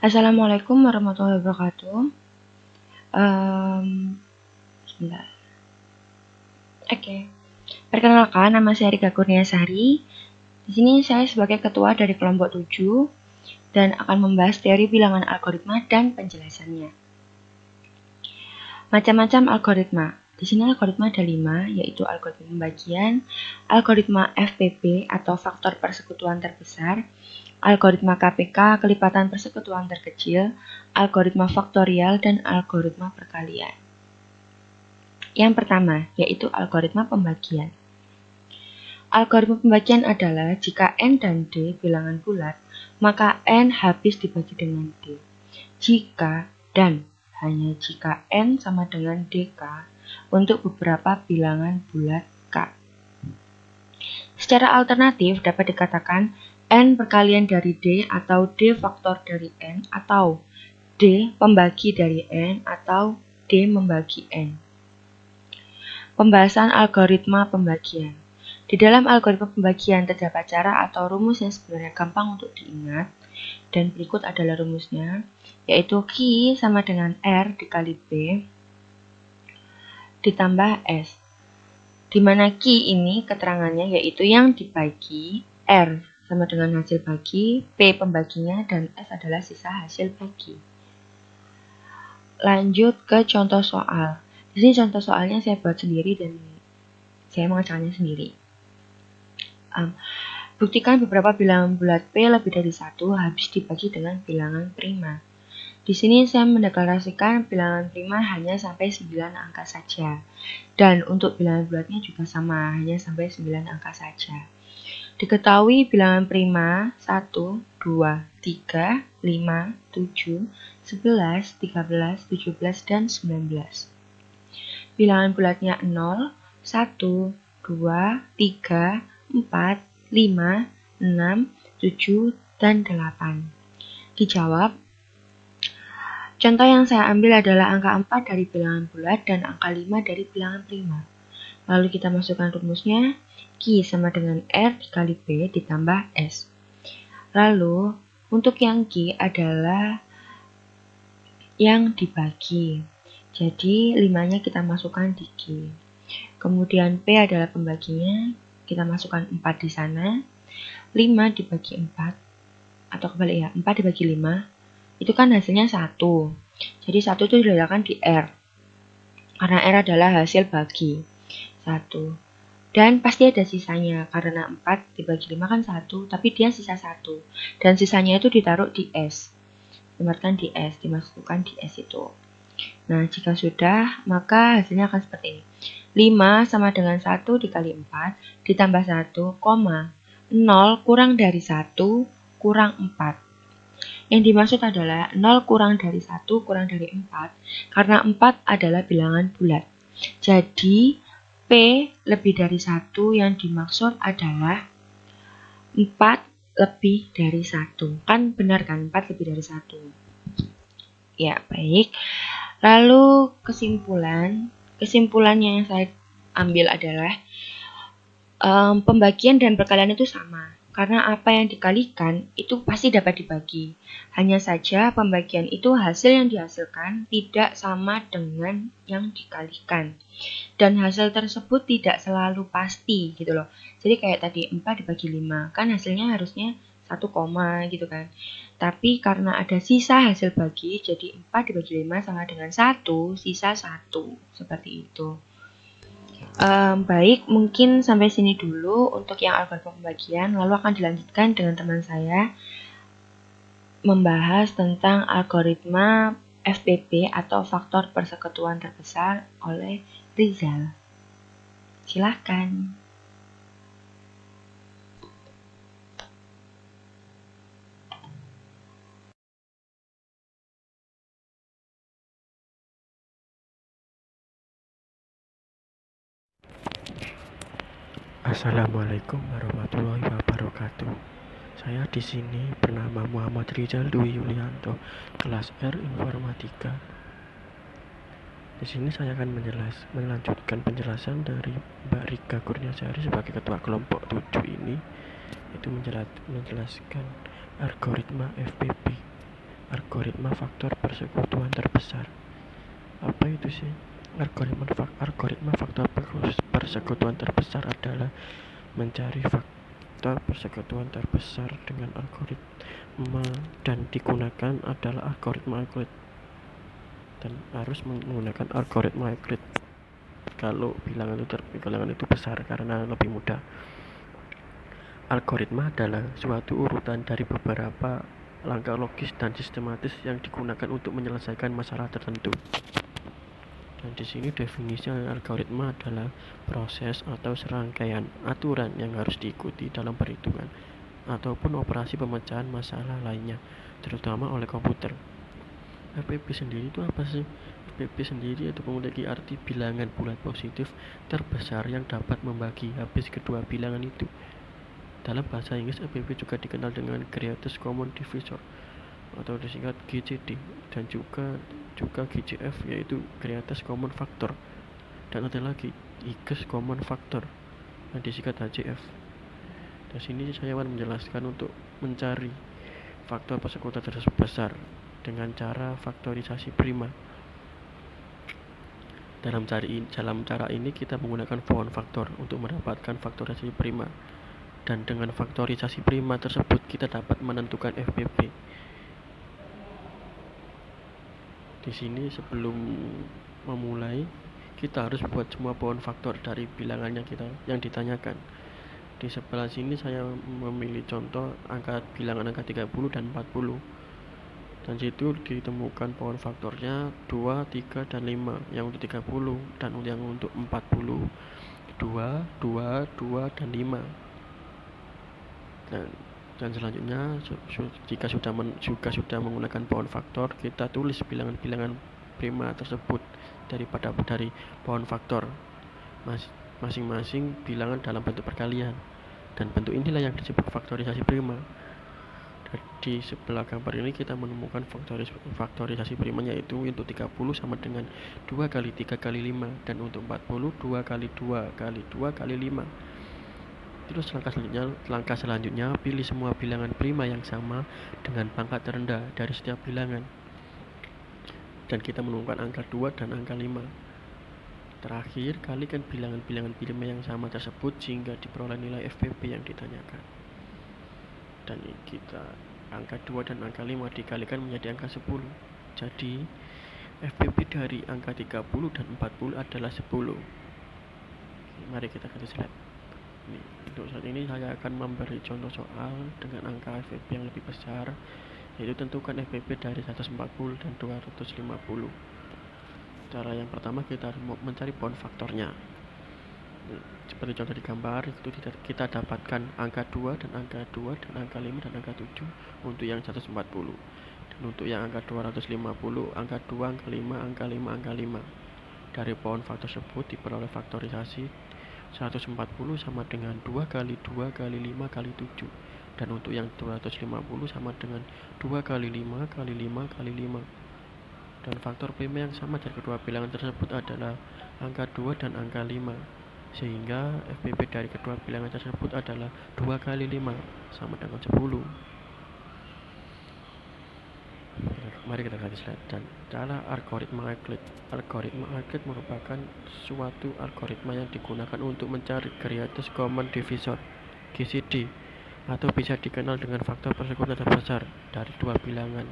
Assalamualaikum warahmatullahi wabarakatuh. Sebentar. Oke. Perkenalkan, nama saya Rika Kurniasari. Di sini saya sebagai ketua dari kelompok 7 dan akan membahas teori bilangan algoritma dan penjelasannya. Macam-macam algoritma. Di sini algoritma ada 5, yaitu algoritma pembagian, algoritma FPP atau faktor persekutuan terbesar, algoritma KPK, kelipatan persekutuan terkecil, algoritma faktorial, dan algoritma perkalian. Yang pertama, yaitu algoritma pembagian. Algoritma pembagian adalah jika N dan D bilangan bulat, maka N habis dibagi dengan D. Jika dan hanya jika N sama dengan DK untuk beberapa bilangan bulat K. Secara alternatif dapat dikatakan N perkalian dari D atau D faktor dari N atau D pembagi dari N atau D membagi N. Pembahasan algoritma pembagian. Di dalam algoritma pembagian terdapat cara atau rumus yang sebenarnya gampang untuk diingat, dan berikut adalah rumusnya, yaitu Q sama dengan R dikali B ditambah S. Di mana Q ini keterangannya yaitu yang dibagi, R sama dengan hasil bagi, P pembaginya, dan S adalah sisa hasil bagi. Lanjut ke contoh soal. Di sini contoh soalnya saya buat sendiri dan saya mengerjakannya sendiri. Buktikan beberapa bilangan bulat P lebih dari 1 habis dibagi dengan bilangan prima. Di sini saya mendeklarasikan bilangan prima hanya sampai 9 angka saja. Dan untuk bilangan bulatnya juga sama, hanya sampai 9 angka saja. Diketahui bilangan prima 1, 2, 3, 5, 7, 11, 13, 17, dan 19. Bilangan bulatnya 0, 1, 2, 3, 4, 5, 6, 7, dan 8. Dijawab. Contoh yang saya ambil adalah angka 4 dari bilangan bulat dan angka 5 dari bilangan prima. Lalu kita masukkan rumusnya, Q sama dengan R dikali B ditambah S. Lalu, untuk yang Q adalah yang dibagi. Jadi, 5-nya kita masukkan di Q. Kemudian P adalah pembaginya, kita masukkan 4 di sana. 5 dibagi 4, atau kebalik ya, 4 dibagi 5, itu kan hasilnya 1. Jadi 1 itu diletakkan di R. Karena R adalah hasil bagi 1. Dan pasti ada sisanya, karena 4 dibagi 5 kan 1, tapi dia sisa 1. Dan sisanya itu ditaruh di S. Dimasukkan di S, dimasukkan di S itu. Nah, jika sudah, maka hasilnya akan seperti ini. 5 sama dengan 1 dikali 4 ditambah 1, 0 kurang dari 1 kurang 4. Yang dimaksud adalah 0 kurang dari 1 kurang dari 4, karena 4 adalah bilangan bulat. Jadi, P lebih dari 1 yang dimaksud adalah 4 lebih dari 1. Kan benar kan, 4 lebih dari 1. Ya, baik. Lalu kesimpulannya yang saya ambil adalah pembagian dan perkalian itu sama. Karena apa yang dikalikan itu pasti dapat dibagi. Hanya saja pembagian itu hasil yang dihasilkan tidak sama dengan yang dikalikan. Dan hasil tersebut tidak selalu pasti gitu loh. Jadi kayak tadi 4 dibagi 5, kan hasilnya harusnya 1, gitu kan. Tapi karena ada sisa hasil bagi, jadi 4 dibagi 5 sama dengan 1, sisa 1. Seperti itu. Baik, mungkin sampai sini dulu untuk yang algoritma pembagian, lalu akan dilanjutkan dengan teman saya membahas tentang algoritma FPP atau faktor persekutuan terbesar oleh Rizal. Silahkan. Assalamualaikum warahmatullahi wabarakatuh. Saya di sini bernama Muhammad Rizal Dwi Yulianto, kelas R Informatika. Di sini saya akan melanjutkan penjelasan dari Mbak Rika Kurniasari sebagai ketua kelompok 7 ini, yaitu menjelaskan algoritma FPP algoritma faktor persekutuan terbesar. Apa itu sih? Algoritma faktor persekutuan terbesar adalah mencari faktor persekutuan terbesar dengan algoritma, dan digunakan adalah algoritma Euclid, dan harus menggunakan algoritma Euclid kalau bilangan itu besar karena lebih mudah. Algoritma adalah suatu urutan dari beberapa langkah logis dan sistematis yang digunakan untuk menyelesaikan masalah tertentu. Dan di sini definisi algoritma adalah proses atau serangkaian aturan yang harus diikuti dalam perhitungan ataupun operasi pemecahan masalah lainnya, terutama oleh komputer. FPP sendiri itu apa sih? FPP sendiri itu memiliki arti bilangan bulat positif terbesar yang dapat membagi habis kedua bilangan itu. Dalam bahasa Inggris, FPP juga dikenal dengan Greatest Common Divisor atau disingkat GCD, dan juga GCF, yaitu Greatest Common Factor, dan ada lagi Highest Common Factor yang disingkat HCF. Di sini saya akan menjelaskan untuk mencari faktor persekutuan terbesar dengan cara faktorisasi prima. Dalam cara ini kita menggunakan pohon faktor untuk mendapatkan faktorisasi prima, dan dengan faktorisasi prima tersebut kita dapat menentukan FPP. Di sini sebelum memulai, kita harus buat semua pohon faktor dari bilangannya yang ditanyakan. Di sebelah sini saya memilih contoh bilangan angka 30 dan 40. Dan situ ditemukan pohon faktornya 2, 3, dan 5 yang untuk 30, dan yang untuk 40 2, 2, 2, dan 5. Dan selanjutnya jika sudah menggunakan pohon faktor, kita tulis bilangan-bilangan prima tersebut dari pohon faktor masing-masing bilangan dalam bentuk perkalian, dan bentuk inilah yang disebut faktorisasi prima. Di sebelah gambar ini kita menemukan faktorisasi primanya, yaitu untuk 30 sama dengan 2 kali 3 kali 5, dan untuk 40 2 kali 2 kali 2 kali 5. Terus langkah selanjutnya pilih semua bilangan prima yang sama dengan pangkat terendah dari setiap bilangan, dan kita menemukan angka 2 dan angka 5. Terakhir, kalikan bilangan-bilangan prima yang sama tersebut sehingga diperoleh nilai FPP yang ditanyakan. Dan angka 2 dan angka 5 dikalikan menjadi angka 10. Jadi FPP dari angka 30 dan 40 adalah 10. Mari kita ganti slide. Untuk saat ini saya akan memberi contoh soal dengan angka FPP yang lebih besar, yaitu tentukan FPP dari 140 dan 250. Cara yang pertama, kita harus mencari pohon faktornya. Seperti contoh di gambar, itu kita dapatkan angka 2 dan angka 2 dan angka 5 dan angka 7 untuk yang 140. Dan untuk yang angka 250, angka 2, angka 5, angka 5, angka 5. Dari pohon faktor tersebut diperoleh faktorisasi 140 sama dengan 2 kali 2 kali 5 kali 7. Dan untuk yang 250 sama dengan 2 kali 5 kali 5 kali 5. Dan faktor prima yang sama dari kedua bilangan tersebut adalah angka 2 dan angka 5. Sehingga FPP dari kedua bilangan tersebut adalah 2 kali 5 sama dengan 10. Mari kita ganti slide. Dan cara algoritma Euclid. Algoritma Euclid merupakan suatu algoritma yang digunakan untuk mencari Greatest Common Divisor (GCD), atau bisa dikenal dengan faktor persekutuan terbesar dari dua bilangan,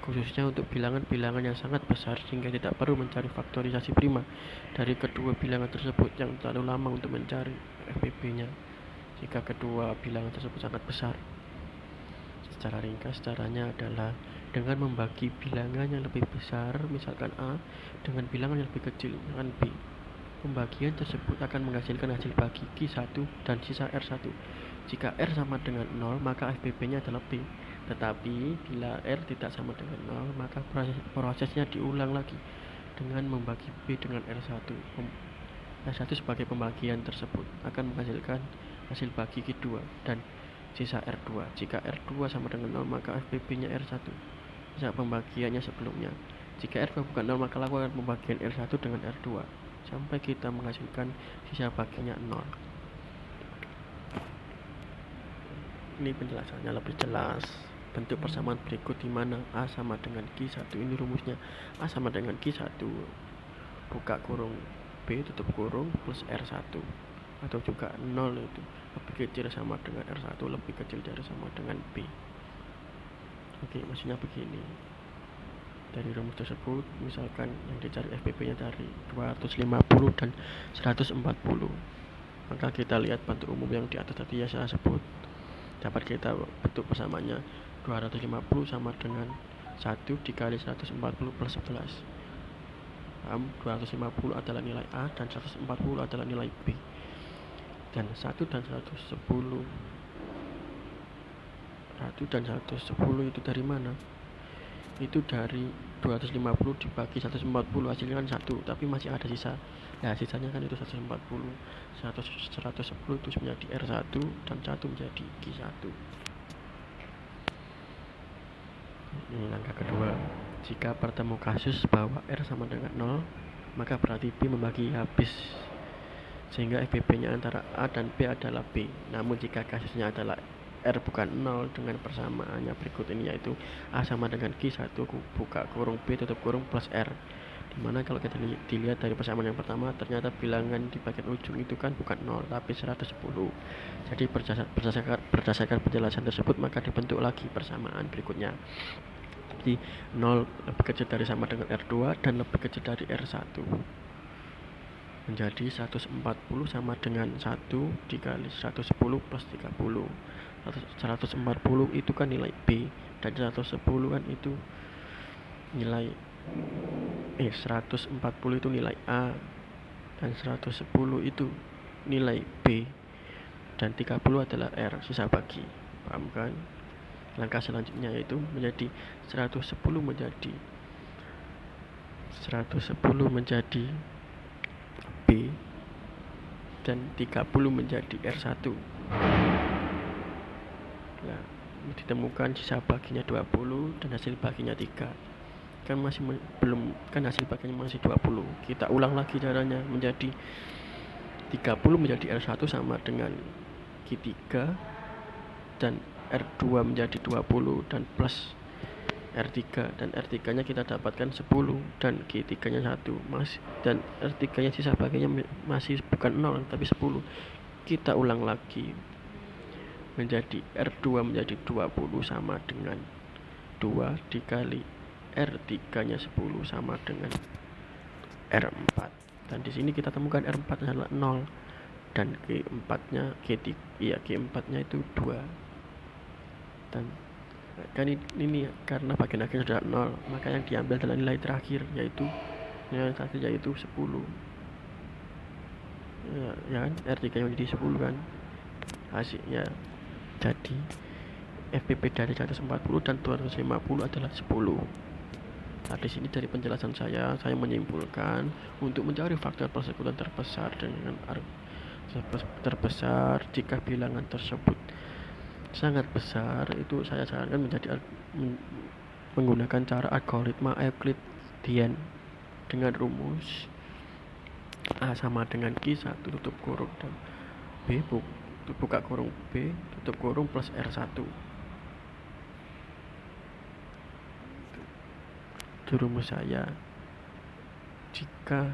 khususnya untuk bilangan-bilangan yang sangat besar sehingga tidak perlu mencari faktorisasi prima dari kedua bilangan tersebut yang terlalu lama untuk mencari FPP-nya jika kedua bilangan tersebut sangat besar. Secara ringkas, caranya adalah dengan membagi bilangan yang lebih besar, misalkan A, dengan bilangan yang lebih kecil, misalkan B. Pembagian tersebut akan menghasilkan hasil bagi Q1 dan sisa R1. Jika R sama dengan 0, maka FPP-nya adalah B. Tetapi bila R tidak sama dengan 0, maka prosesnya diulang lagi dengan membagi B dengan R1. R1 sebagai pembagian tersebut akan menghasilkan hasil bagi Q2 dan sisa R2. Jika R2 sama dengan 0, maka FPP-nya R1. Sisa pembagiannya sebelumnya. Jika R2 bukan 0, maka lakukan pembagian R1 dengan R2 sampai kita menghasilkan sisa baginya 0. Ini penjelasannya lebih jelas. bentuk persamaan berikut di mana A sama dengan Q1. Ini rumusnya. A sama dengan Q1 buka kurung B tutup kurung plus R1, atau juga 0 itu lebih kecil sama dengan R1 lebih kecil dari sama dengan B. Oke, maksudnya begini. Dari rumus tersebut, misalkan yang dicari FPP-nya dari 250 dan 140, maka kita lihat bentuk umum yang di atas tadi ya saya sebut. Dapat kita bentuk persamaannya 250 sama dengan 1 dikali 140 plus 11. 250 adalah nilai A dan 140 adalah nilai B. Dan 1 dan 110 itu dari mana? Itu dari 250 dibagi 140, hasilnya kan 1, tapi masih ada sisa. Nah, sisanya kan itu 140. 110 itu menjadi R1 dan 1 menjadi Q1. Ini langkah kedua. Jika bertemu kasus bahwa R sama dengan 0, maka berarti B membagi habis, sehingga FPP-nya antara A dan B adalah B. Namun jika kasusnya adalah R bukan 0 dengan persamaannya berikut ini, yaitu A sama dengan Q1 buka kurung B tutup kurung plus R, dimana kalau kita dilihat dari persamaan yang pertama, ternyata bilangan di bagian ujung itu kan bukan 0 tapi 110. Jadi berdasarkan penjelasan tersebut, maka dibentuk lagi persamaan berikutnya. Jadi 0 lebih kecil dari sama dengan R2 dan lebih kecil dari R1, menjadi 140 sama dengan 1 dikali 110 plus 30. 140 itu kan nilai B, dan 110 kan itu nilai 140 itu nilai A, dan 110 itu nilai B, dan 30 adalah R, sisa bagi. Paham kan? Langkah selanjutnya yaitu menjadi 110 menjadi B dan 30 menjadi R1. Nah, ditemukan sisa baginya 20 dan hasil baginya 3. Kan masih belum, kan hasil baginya masih 20. Kita ulang lagi caranya, menjadi 30 menjadi R1 sama dengan Q3 dan R2 menjadi 20 dan plus R3, dan R3 nya kita dapatkan 10 dan Q3 nya 1 dan R3 nya sisa baginya masih bukan 0 tapi 10. Kita ulang lagi, menjadi R2 menjadi 20 sama dengan 2 dikali R3 nya 10 sama dengan R4, dan di sini kita temukan R4 adalah 0 dan G4 nya itu 2. Dan kan ini karena bagian akhir sudah 0, maka yang diambil adalah nilai terakhir, yaitu 10. Ya kan, R3 yang menjadi 10 kan hasilnya. Jadi FPP dari 140 dan 250 adalah 10. Nah, di sini dari penjelasan saya menyimpulkan untuk mencari faktor persekutuan terbesar jika bilangan tersebut sangat besar, itu saya sarankan menggunakan cara algoritma Euclidean dengan rumus A sama dengan Q1 tutup kurung dan B buka kurung B tutup kurung plus R1. Itu rumus saya. Jika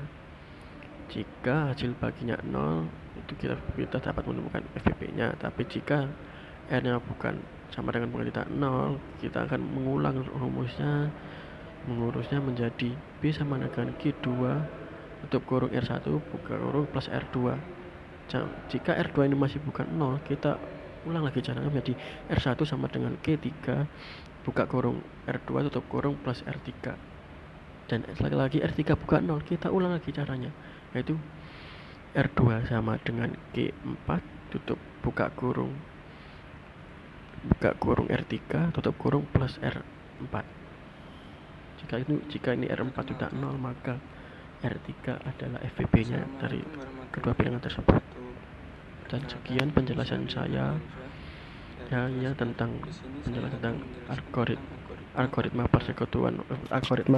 hasil baginya 0, itu kita dapat menemukan FPP-nya. Tapi jika R-nya bukan sama dengan pengertian 0, kita akan mengulang mengurusnya menjadi B sama dengan Q2 tutup kurung R1 buka kurung plus R2. Jika R2 ini masih bukan 0, kita ulang lagi caranya menjadi R1 sama dengan Q3 buka kurung R2 tutup kurung plus R3, dan sekali lagi R3 bukan 0, kita ulang lagi caranya, yaitu R2 sama dengan Q4 tutup buka kurung R3 tutup kurung plus R4. Jika ini R4 sudah 0, maka R3 adalah FPP-nya dari kedua bilangan tersebut. Dan sekian penjelasan saya hanya tentang algoritma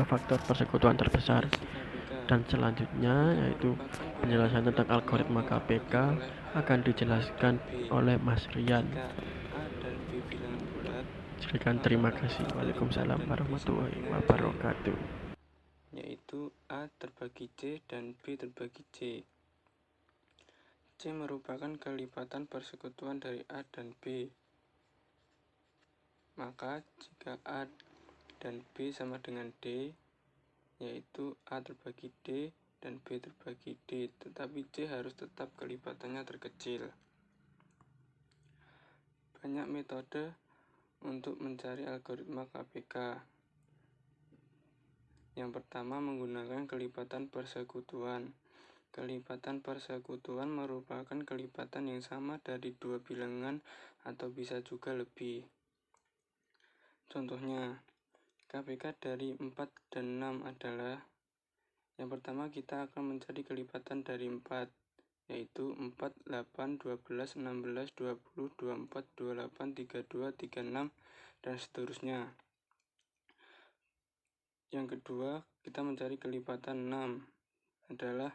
faktor persekutuan terbesar. Dan selanjutnya yaitu penjelasan tentang algoritma KPK akan dijelaskan oleh Mas Rian. Berikan terima kasih. Waalaikumsalam warahmatullahi wabarakatuh. Yaitu A terbagi C dan B terbagi C. C merupakan kelipatan persekutuan dari A dan B. Maka jika A dan B sama dengan D, yaitu A terbagi D dan B terbagi D, tetapi C harus tetap kelipatannya terkecil. Banyak metode untuk mencari algoritma KPK. Yang pertama menggunakan kelipatan persekutuan. Kelipatan persekutuan merupakan kelipatan yang sama dari dua bilangan atau bisa juga lebih. Contohnya, KPK dari 4 dan 6 adalah: yang pertama kita akan mencari kelipatan dari 4, yaitu 4, 8, 12, 16, 20, 24, 28, 32, 36, dan seterusnya. Yang kedua, kita mencari kelipatan 6 adalah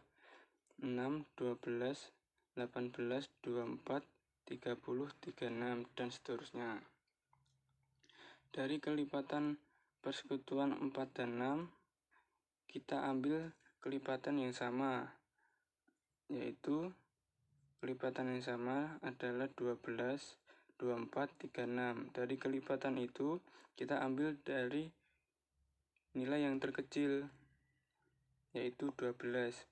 6, 12, 18, 24, 30, 36, dan seterusnya. Dari kelipatan persekutuan 4 dan 6, kita ambil kelipatan yang sama, yaitu kelipatan yang sama adalah 12, 24, 36. Dari kelipatan itu, kita ambil dari nilai yang terkecil, yaitu 12.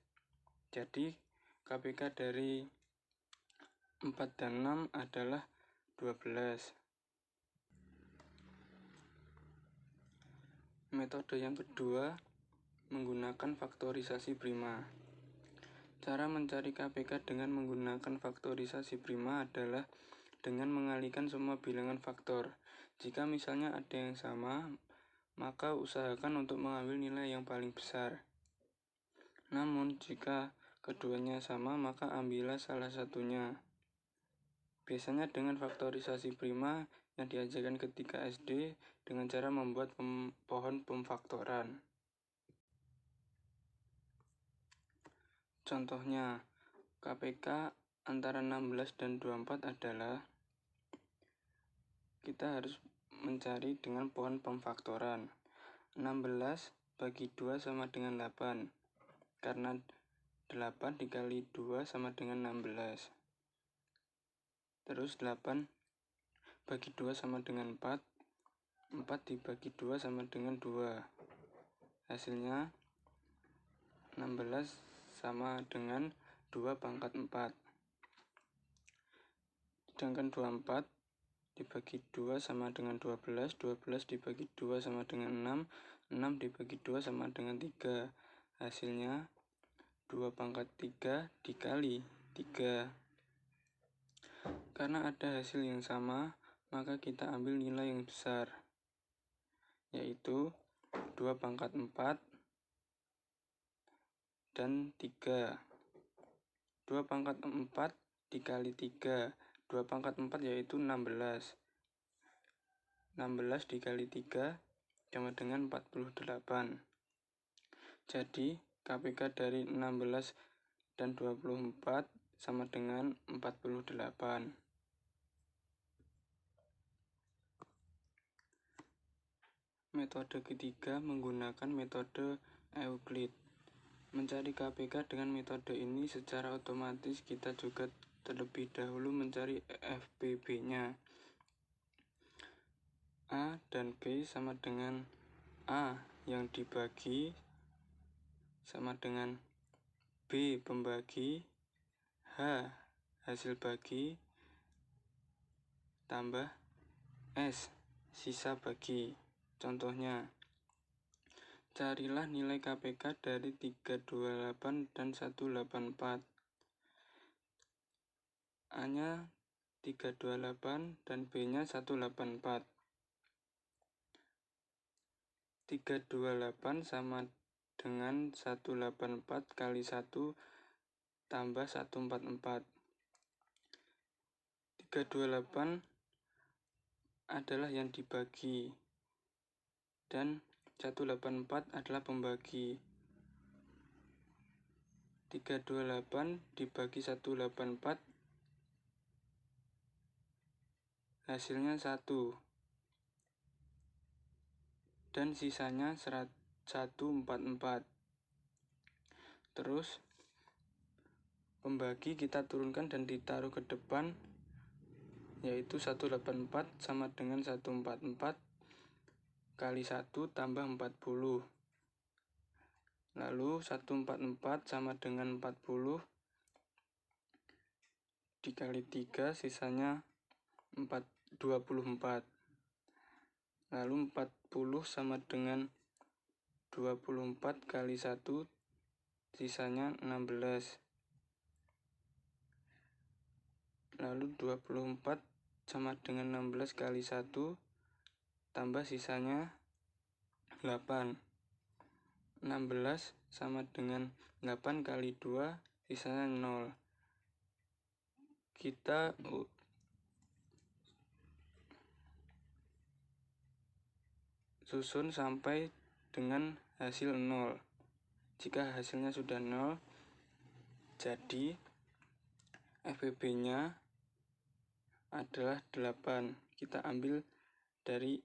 Jadi, KPK dari 4 dan 6 adalah 12. Metode yang kedua, menggunakan faktorisasi prima. Cara mencari KPK dengan menggunakan faktorisasi prima adalah dengan mengalihkan semua bilangan faktor. Jika misalnya ada yang sama, maka usahakan untuk mengambil nilai yang paling besar. Namun, jika keduanya sama, maka ambillah salah satunya. Biasanya dengan faktorisasi prima yang diajarkan ketika SD dengan cara membuat pohon pemfaktoran. Contohnya, KPK antara 16 dan 24 adalah: kita harus mencari dengan pohon pemfaktoran. 16 bagi 2 sama dengan 8, karena 8 dikali 2 sama dengan 16. Terus 8 bagi 2 sama dengan 4, 4 dibagi 2 sama dengan 2. Hasilnya 16 sama dengan 2 pangkat 4. Sedangkan 24 dibagi 2 sama dengan 12, 12 dibagi 2 sama dengan 6, 6 dibagi 2 sama dengan 3. Hasilnya 2 pangkat 3 dikali 3. Karena ada hasil yang sama, maka kita ambil nilai yang besar, yaitu 2 pangkat 4 dan 3. 2 pangkat 4 dikali 3. 2 pangkat 4 yaitu 16. 16 dikali 3 sama dengan 48. Jadi, KPK dari 16 dan 24 sama dengan 48. Metode ketiga menggunakan metode Euclid. Mencari KPK dengan metode ini secara otomatis kita juga terlebih dahulu mencari FPB-nya. A dan B sama dengan A yang dibagi sama dengan B pembagi, H hasil bagi, tambah S sisa bagi. Contohnya, carilah nilai KPK dari 328 dan 184. A-nya 328 dan B-nya 184. 328 sama dengan 184 kali 1 tambah 144. 328 adalah yang dibagi dan 184 adalah pembagi. 328 dibagi 184 hasilnya 1. dan sisanya 144. Terus pembagi kita turunkan dan ditaruh ke depan, yaitu 184 sama dengan 144 kali 1 tambah 40. Lalu 144 sama dengan 40 dikali 3 sisanya 24. Lalu 40 sama dengan 24 kali 1 sisanya 16. Lalu 24 sama dengan 16 kali 1 tambah sisanya 8. 16 sama dengan 8 kali 2 sisanya 0. Kita susun sampai dengan hasil 0. Jika hasilnya sudah 0, jadi FPB-nya adalah 8. Kita ambil dari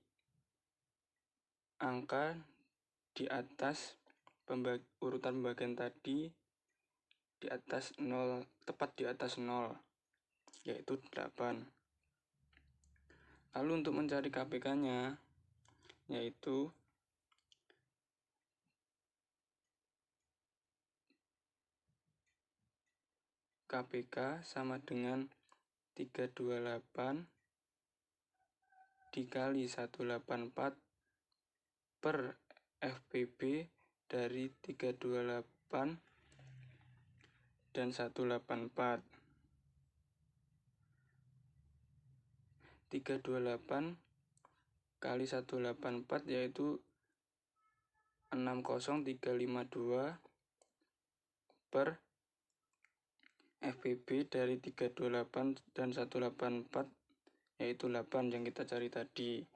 angka di atas urutan pembagian tadi, di atas 0, tepat di atas 0, yaitu 8. Lalu untuk mencari KPK-nya, yaitu KPK sama dengan 328 dikali 184 per FPB dari 328 dan 184. 328 kali 184 yaitu 60352 per FPB dari 328 dan 184 yaitu 8 yang kita cari tadi.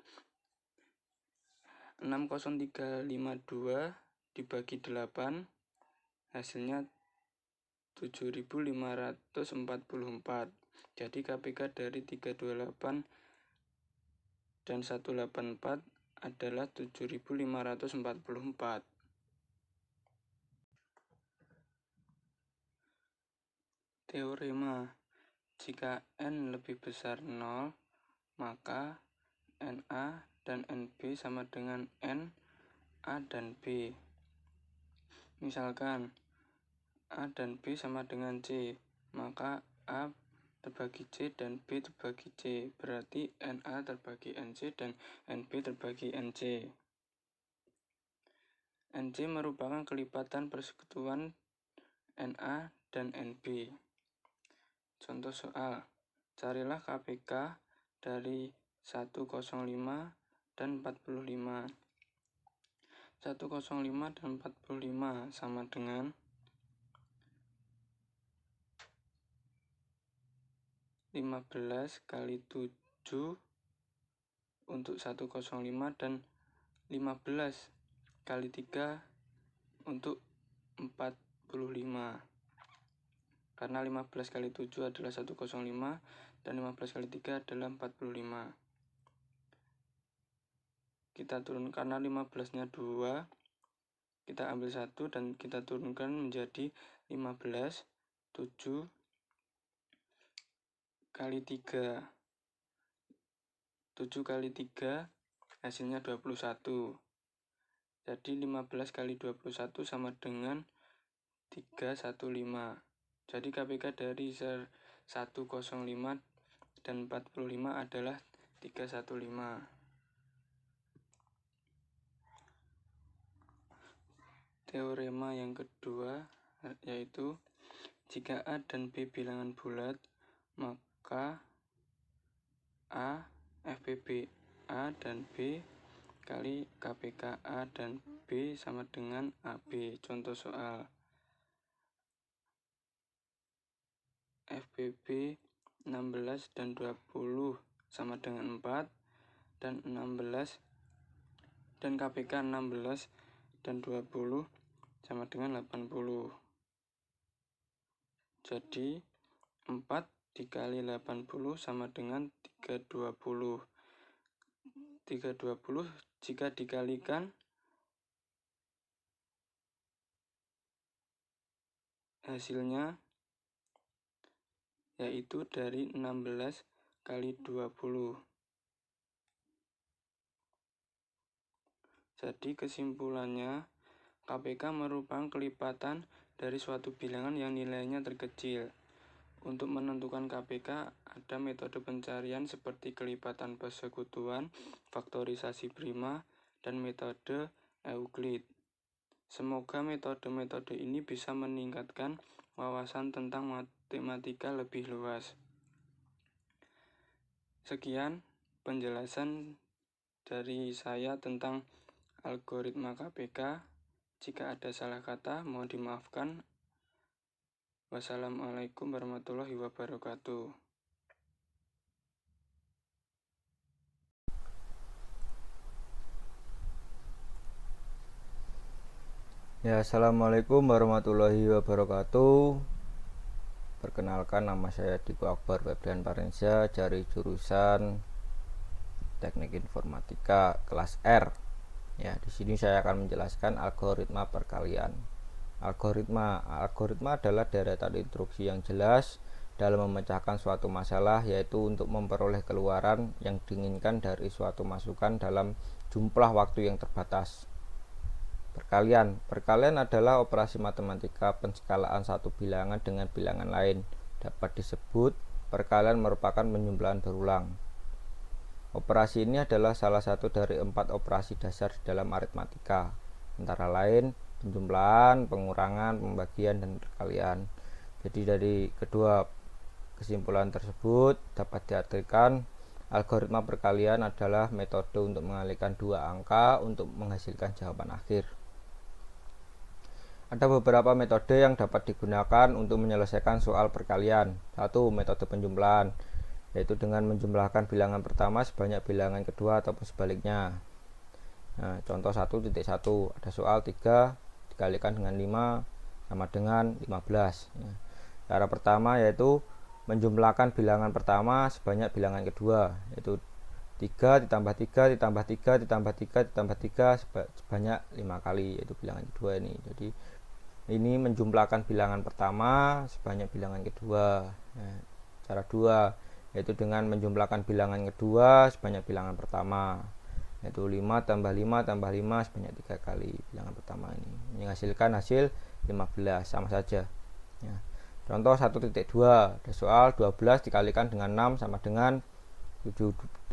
60352 dibagi 8 hasilnya 7544. Jadi KPK dari 328 dan 184 adalah 7544. Teorema: jika N lebih besar 0, maka NA dan NB sama dengan N, A, dan B. Misalkan A dan B sama dengan C, maka A terbagi C dan B terbagi C. Berarti NA terbagi NC dan NB terbagi NC. NC merupakan kelipatan persekutuan NA dan NB. Contoh soal, carilah KPK dari 105 dan 45. 105 dan 45 sama dengan 15 kali 7 untuk 105 dan 15 kali 3 untuk 45. Karena 15 kali 7 adalah 105 dan 15 kali 3 adalah 45. Kita turun karena 15-nya 2, kita ambil 1 dan kita turunkan menjadi 15, 7 kali 3. 7 kali 3 hasilnya 21. Jadi 15 kali 21 sama dengan 315. Jadi KPK dari 105 dan 45 adalah 315. Teorema yang kedua yaitu jika A dan B bilangan bulat, maka A FPB A dan B kali KPK A dan B sama dengan AB. Contoh soal, FPB 16 dan 20 sama dengan 4 dan 16 dan KPK 16 dan 20 sama dengan 80. Jadi 4 dikali 80 sama dengan 320. 320 Jika dikalikan, hasilnya yaitu dari 16 kali 20. Jadi kesimpulannya, KPK merupakan kelipatan dari suatu bilangan yang nilainya terkecil. Untuk menentukan KPK, ada metode pencarian seperti kelipatan persekutuan, faktorisasi prima, dan metode Euclid. Semoga metode-metode ini bisa meningkatkan wawasan tentang matematika lebih luas. Sekian penjelasan dari saya tentang algoritma KPK. Jika ada salah kata, mohon dimaafkan. Wassalamualaikum warahmatullahi wabarakatuh. Ya, assalamualaikum warahmatullahi wabarakatuh. Perkenalkan, nama saya Diko Akbar Febrian Parensia dari jurusan Teknik Informatika kelas R. Ya, di sini saya akan menjelaskan algoritma perkalian. Algoritma adalah deretan instruksi yang jelas dalam memecahkan suatu masalah, yaitu untuk memperoleh keluaran yang diinginkan dari suatu masukan dalam jumlah waktu yang terbatas. Perkalian adalah operasi matematika penskalaan satu bilangan dengan bilangan lain. Dapat disebut perkalian merupakan penjumlahan berulang. Operasi ini adalah salah satu dari 4 operasi dasar di dalam aritmatika, antara lain penjumlahan, pengurangan, pembagian, dan perkalian. Jadi dari kedua kesimpulan tersebut dapat diartikan algoritma perkalian adalah metode untuk mengalihkan dua angka untuk menghasilkan jawaban akhir. Ada beberapa metode yang dapat digunakan untuk menyelesaikan soal perkalian. 1. Metode penjumlahan, yaitu dengan menjumlahkan bilangan pertama sebanyak bilangan kedua ataupun sebaliknya. Nah, contoh 1.1, ada soal 3 dikalikan dengan 5 sama dengan 15. Cara pertama yaitu menjumlahkan bilangan pertama sebanyak bilangan kedua, yaitu 3 ditambah 3 ditambah 3 ditambah 3 ditambah 3 sebanyak 5 kali, yaitu bilangan kedua ini. Jadi ini menjumlahkan bilangan pertama sebanyak bilangan kedua. Nah, cara 2 yaitu dengan menjumlahkan bilangan kedua sebanyak bilangan pertama, yaitu 5 tambah 5 tambah 5 sebanyak 3 kali bilangan pertama ini, menghasilkan hasil 15, sama saja. Ya. Contoh 1.2, ada soal 12 dikalikan dengan 6 sama dengan 72.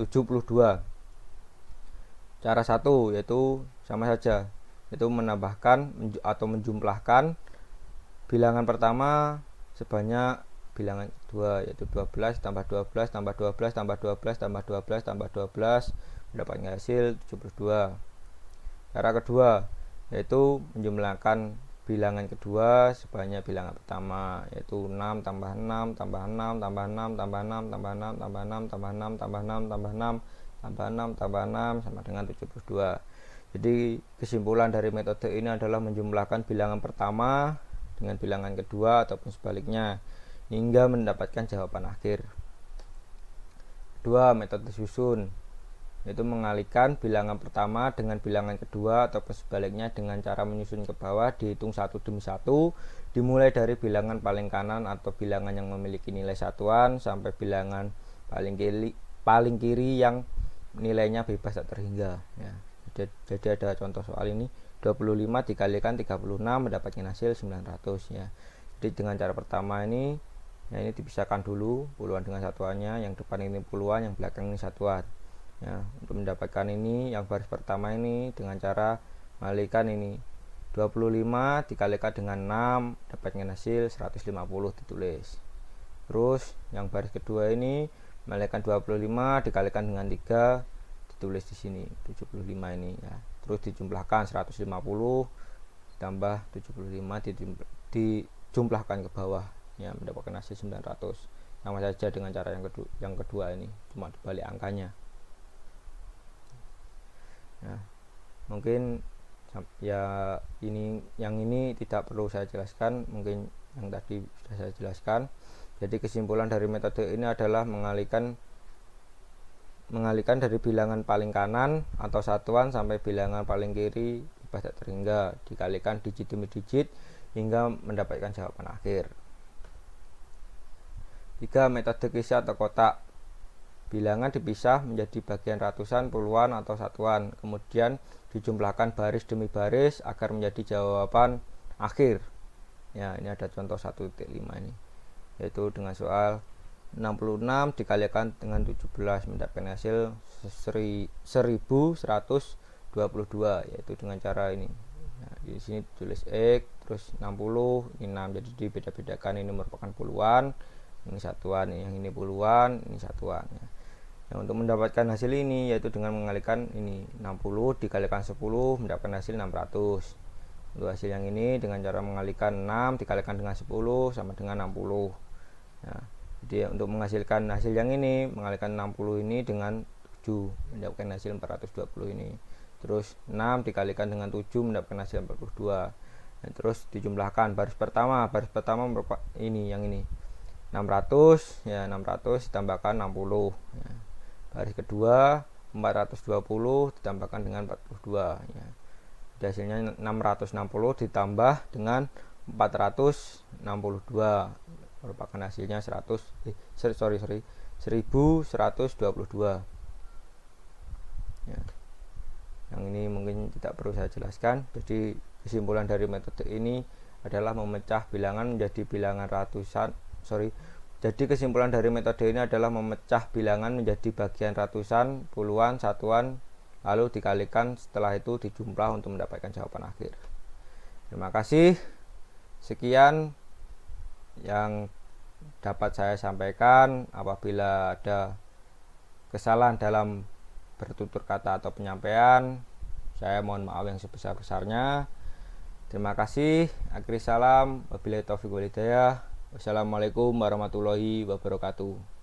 Cara 1 yaitu sama saja, yaitu menambahkan atau menjumlahkan bilangan pertama sebanyak bilangan kedua, yaitu 12 tambah 12 tambah 12 tambah 12 tambah 12 tambah 12 mendapatkan hasil 72. Cara kedua yaitu menjumlahkan bilangan kedua sebanyak bilangan pertama, yaitu 6 tambah 6 tambah 6 tambah 6 tambah 6 tambah 6 tambah 6 tambah 6 tambah 6 tambah 6 tambah 6 tambah 6 sama dengan 72. Jadi kesimpulan dari metode ini adalah menjumlahkan bilangan pertama dengan bilangan kedua ataupun sebaliknya hingga mendapatkan jawaban akhir. Kedua, metode susun, yaitu mengalihkan bilangan pertama dengan bilangan kedua ataupun sebaliknya dengan cara menyusun ke bawah, dihitung satu demi satu, dimulai dari bilangan paling kanan atau bilangan yang memiliki nilai satuan sampai bilangan paling kiri yang nilainya bebas tak terhingga. Ya. Jadi ada contoh soal ini, 25 dikalikan 36 mendapatkan hasil 900 ya. Jadi dengan cara pertama ini, ya ini dipisahkan dulu puluhan dengan satuannya, yang depan ini puluhan, yang belakang ini satuan. Ya, untuk mendapatkan ini yang baris pertama ini dengan cara mengalihkan ini 25 dikalikan dengan 6 dapatkan hasil 150 ditulis. Terus yang baris kedua ini mengalihkan 25 dikalikan dengan 3 ditulis di sini 75 ini ya. Terus dijumlahkan 150 ditambah 75 dijumlahkan ke bawah ya, mendapatkan hasil 900. Sama saja dengan cara yang kedua ini, cuma dibalik angkanya. Nah, mungkin ya yang ini tidak perlu saya jelaskan, mungkin yang tadi sudah saya jelaskan. Jadi kesimpulan dari metode ini adalah mengalihkan mengalihkan dari bilangan paling kanan atau satuan sampai bilangan paling kiri pada terhingga dikalikan digit demi digit hingga mendapatkan jawaban akhir. 3. Metode kisah atau kotak. Bilangan dipisah menjadi bagian ratusan, puluhan, atau satuan, kemudian dijumlahkan baris demi baris agar menjadi jawaban akhir. Ya, ini ada contoh 1.5 ini, yaitu dengan soal 66 dikalikan dengan 17 mendapatkan hasil 1122, yaitu dengan cara ini. Nah, di sini tulis X terus 60 ini 6, jadi dibeda-bedakan, ini merupakan puluhan, ini satuan, yang ini puluhan, ini satuan ya. Nah, untuk mendapatkan hasil ini yaitu dengan mengalihkan ini 60 dikalikan 10 mendapatkan hasil 600. Untuk hasil yang ini dengan cara mengalihkan 6 dikalikan dengan 10 sama dengan 60. Nah, jadi untuk menghasilkan hasil yang ini mengalihkan 60 ini dengan 7 mendapatkan hasil 420 ini. Terus 6 dikalikan dengan 7 mendapatkan hasil 42. Nah, terus dijumlahkan baris pertama merupakan ini, yang ini 600 ya, 600 ditambahkan 60 ya. Baris kedua 420 ditambahkan dengan 42 ya. Jadi hasilnya 660 ditambah dengan 462 merupakan hasilnya 1122 ya. Yang ini mungkin tidak perlu saya jelaskan. Jadi kesimpulan dari metode ini adalah memecah bilangan menjadi bilangan Jadi kesimpulan dari metode ini adalah memecah bilangan menjadi bagian ratusan, puluhan, satuan, lalu dikalikan, setelah itu dijumlah untuk mendapatkan jawaban akhir. Terima kasih. Sekian yang dapat saya sampaikan. Apabila ada kesalahan dalam bertutur kata atau penyampaian, saya mohon maaf yang sebesar-besarnya. Terima kasih. Akhiri salam. Wabillahi taufiq wal hidayah. Wassalamualaikum warahmatullahi wabarakatuh.